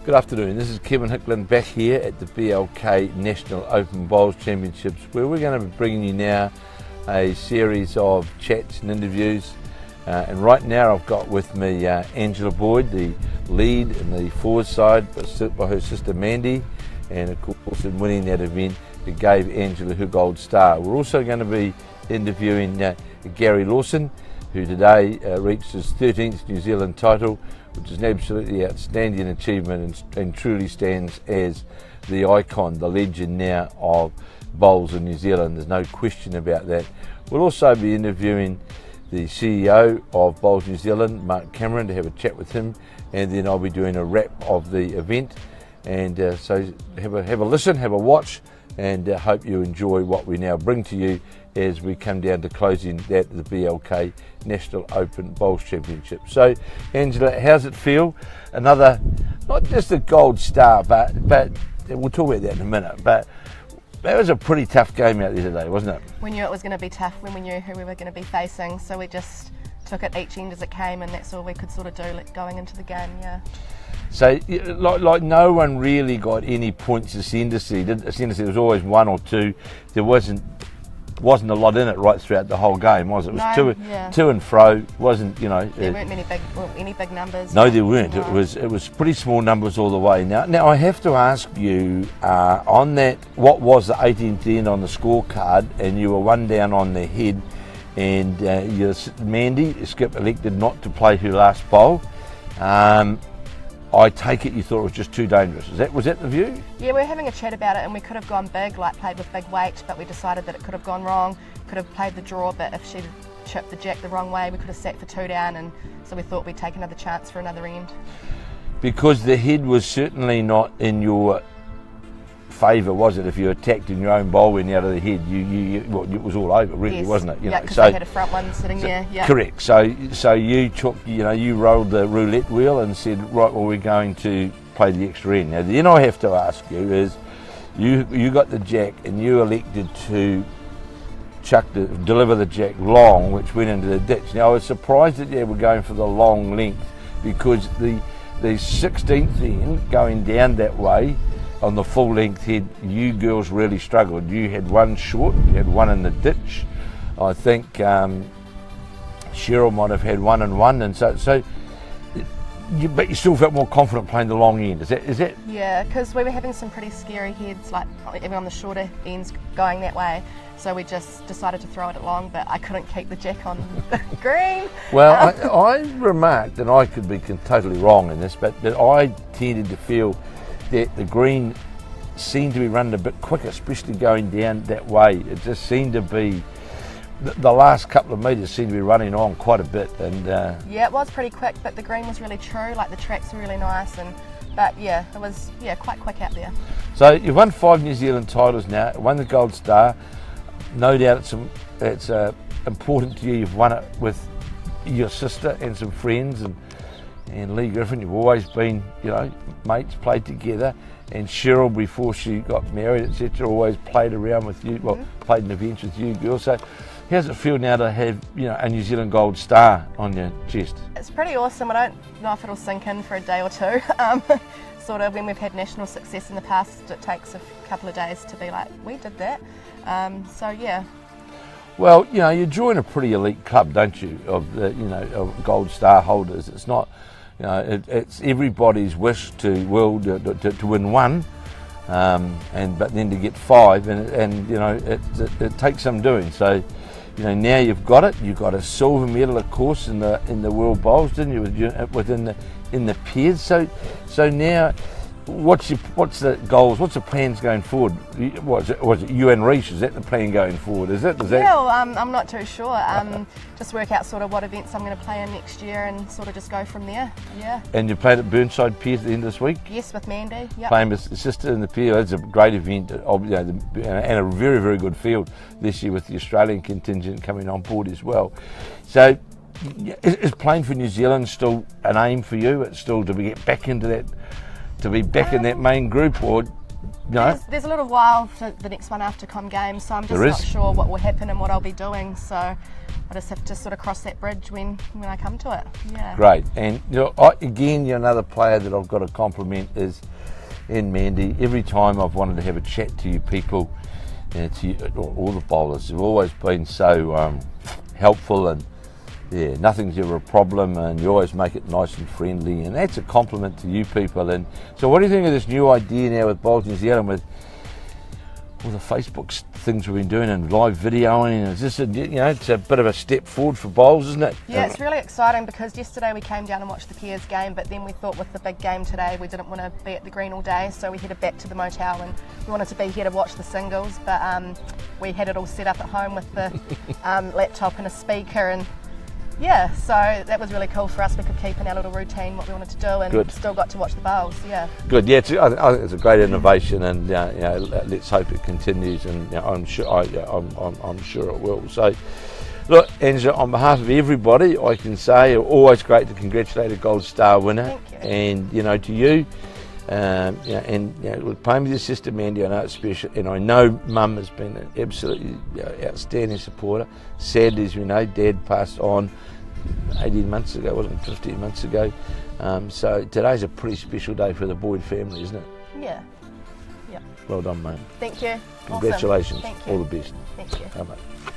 Good afternoon, this is Kevin Hickland back here at the BLK National Open Bowls Championships, where we're going to be bringing you now a series of chats and interviews. And right now I've got with me Angela Boyd, the lead in the forward side, by her sister Mandy, and of course in winning that event it gave Angela her gold star. We're also going to be interviewing Gary Lawson, who today reached his 13th New Zealand title, which is an absolutely outstanding achievement and truly stands as the icon, the legend now of bowls in New Zealand. There's no question about that. We'll also be interviewing the CEO of Bowls New Zealand, Mark Cameron, to have a chat with him, and then I'll be doing a wrap of the event. And so have a listen, have a watch, and hope you enjoy what we now bring to you as we come down to closing that the BLK National Open Bowls Championship. So, Angela, how's it feel? Another, not just a gold star, but we'll talk about that in a minute, but that was a pretty tough game out there today, wasn't it? We knew it was going to be tough when we knew who we were going to be facing, so we just took it each end as it came, and that's all we could sort of do going into the game, yeah. So, like no one really got any points ascendancy. There was always one or two. There wasn't a lot in it right throughout the whole game, was it? It was to and fro. Wasn't, you know? There weren't any big numbers. No, there weren't. No. It was pretty small numbers all the way. Now I have to ask you on that. What was the 18th end on the scorecard? And you were one down on the head, and Mandy Skip elected not to play her last bowl. I take it you thought it was just too dangerous. Was that the view? Yeah, we were having a chat about it, and we could have gone big, like played with big weight, but we decided that it could have gone wrong. Could have played the draw, but if she'd chipped the jack the wrong way, we could have sat for two down, and so we thought we'd take another chance for another end. Because the head was certainly not in your favour, was it? If you attacked in your own bowl went out of the head, it was all over, really, yes. Wasn't it? Yeah, because they had a front one sitting there. Yeah. Correct. So you took, you rolled the roulette wheel and said, right, well, we're going to play the extra end. Now, then I have to ask you is, you got the jack and you elected to deliver the jack long, which went into the ditch. Now, I was surprised that you were going for the long length, because the 16th end going down that way on the full length head, you girls really struggled. You had one short, you had one in the ditch. I think Cheryl might have had one and one, and but you still felt more confident playing the long end. Is that? Yeah, because we were having some pretty scary heads, like even on the shorter ends going that way. So we just decided to throw it at long, but I couldn't keep the jack on the green. Well, I remarked, and I could be totally wrong in this, but that I tended to feel that the green seemed to be running a bit quicker, especially going down that way. It just seemed to be, the last couple of metres seemed to be running on quite a bit. And yeah, it was pretty quick, but the green was really true, like the tracks were really nice, but yeah, it was quite quick out there. So you've won 5 New Zealand titles now, won the Gold Star. No doubt it's important to you. You've won it with your sister and some friends, and Lee Griffin. You've always been, mates, played together. And Cheryl, before she got married, etc., always played around with you. Well, played in events with you girls. So, how does it feel now to have, a New Zealand Gold Star on your chest? It's pretty awesome. I don't know if it'll sink in for a day or two. Sort of when we've had national success in the past, it takes a couple of days to be like, we did that. So yeah. Well, you join a pretty elite club, don't you? Of Gold Star holders. It's not. It's everybody's wish to win one, but then to get 5, and it takes some doing. So, now you've got it. You got a silver medal, of course, in the World Bowls, didn't you? In the pairs. So now, what's the goals? What's the plans going forward? Was it you and Reece? Is that the plan going forward? Is that? Yeah, well, I'm not too sure. Just work out sort of what events I'm going to play in next year, and sort of just go from there. Yeah. And you played at Burnside Piers at the end of this week. Yes, with Mandy. Yep. Playing with the sister in the pier. It's a great event, and a very, very good field this year with the Australian contingent coming on board as well. So, is playing for New Zealand still an aim for you? It's still to get back into that. To be back in that main group, or no? There's a little while for the next one after Com Games, so I'm just not sure what will happen and what I'll be doing. So I just have to sort of cross that bridge when I come to it. Yeah. Great. And again, you're another player that I've got to compliment is in Mandy. Every time I've wanted to have a chat to you people, to you, all the bowlers, have always been so helpful, and yeah, nothing's ever a problem, and you always make it nice and friendly, and that's a compliment to you people. And so what do you think of this new idea now with Bowls New Zealand, with all the Facebook things we've been doing and live videoing? Is this it's a bit of a step forward for bowls, isn't it? Yeah, it's really exciting because yesterday we came down and watched the Cares game, but then we thought with the big game today we didn't want to be at the Green all day, so we headed back to the motel and we wanted to be here to watch the singles, but we had it all set up at home with the laptop and a speaker, and yeah, so that was really cool for us. We could keep in our little routine what we wanted to do, and Good. still got to watch the bowls. Yeah. Good. Yeah, I think it's a great innovation, and let's hope it continues. And I'm sure I'm sure it will. So, look, Angela, on behalf of everybody, I can say always great to congratulate a Gold Star winner. Thank you. And to you. Look, playing with your sister Mandy, I know it's special, and I know Mum has been an absolutely outstanding supporter. Sadly, as we know, Dad passed on 18 months ago, wasn't it, 15 months ago. So today's a pretty special day for the Boyd family, isn't it? Yeah. Yeah. Well done, mate. Thank you. Congratulations. Awesome. Thank you. All the best. Thank you. Bye, mate.